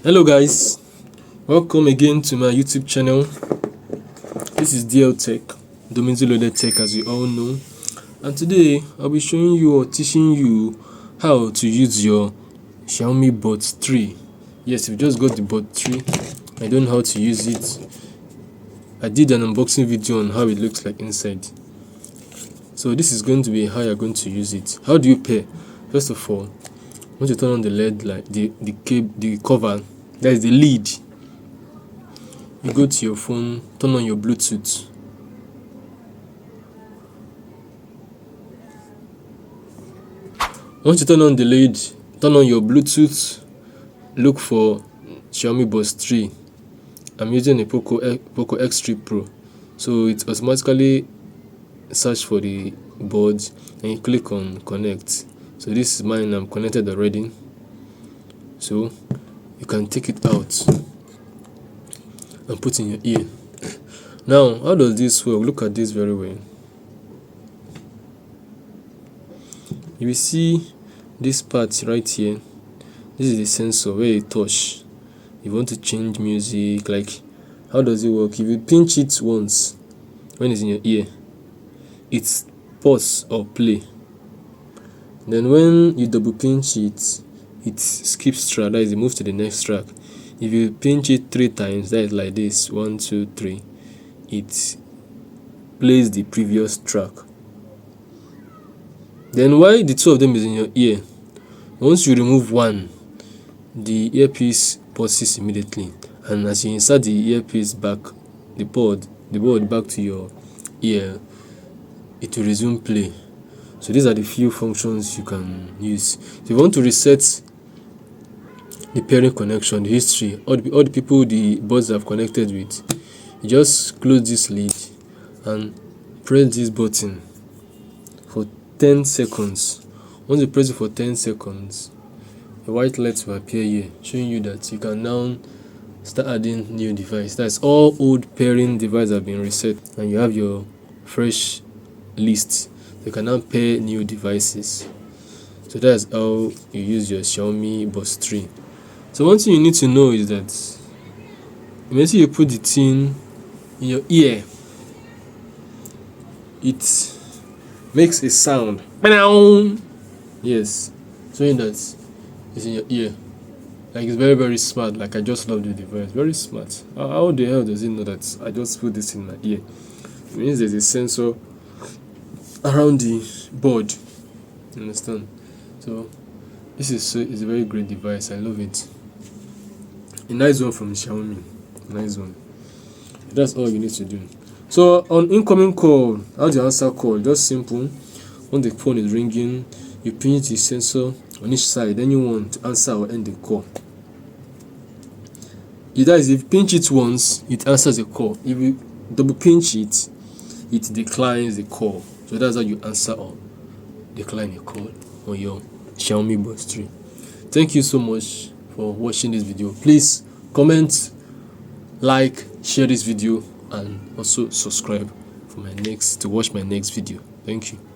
Hello guys, welcome again to my YouTube channel. This is DL Tech, Dominzi Loaded Tech, as you all know, and today I'll be showing you or teaching you how to use your Xiaomi Buds 3. Yes, you just got the Buds 3. I don't know how to use it. I did an unboxing video on how it looks like inside. So this is going to be how you're going to use it. How do you pair? First of all, once you turn on the LED light, the cover, that is the lead, you go to your phone, turn on your Bluetooth. Once you turn on the lead, turn on your Bluetooth, look for Xiaomi Buds 3. I'm using a Poco X3 Pro, so it automatically search for the buds and you click on connect. So this is mine, I'm connected already, so you can take it out and put in your ear. Now, how does this work? Look at this very well. You will see this part right here. This is the sensor where you touch. You want to change music, like how does it work? If you pinch it once when it's in your ear, it's pause or play. Then when you double pinch it, it skips track, that is, it moves to the next track. If you pinch it 3 times, that is like this, 1 2 3, it plays the previous track. Then while the 2 of them is in your ear, once you remove one, the earpiece pauses immediately, and as you insert the earpiece back, the board back to your ear, it will resume play. So these are the few functions you can use. If you want to reset the pairing connection, the history, all the people the buds have connected with, you just close this lid and press this button for 10 seconds. Once you press it for 10 seconds, a white light will appear here showing you that you can now start adding new device. That's all old pairing devices have been reset and you have your fresh list. You can now pair new devices. So that's how you use your Xiaomi Buds 3. So one thing you need to know is that immediately you put the thing in your ear, it makes a sound. Yes, showing that it's in your ear. Like, it's very, very smart. Like, I just love the device. Very smart. How the hell does it know that I just put this in my ear? It means there's a sensor around the board. You understand? So this is a very great device. I love it. A nice one from Xiaomi. Nice one. That's all you need to do. So on incoming call, how do you answer call? Just simple. When the phone is ringing, you pinch the sensor on each side, then you want to answer or end the call. If you pinch it once, it answers the call. If you double pinch it, it declines the call. So that's how you answer or decline a call on your Xiaomi Buds 3. Thank you so much for watching this video. Please comment, like, share this video, and also subscribe for to watch my next video. Thank you.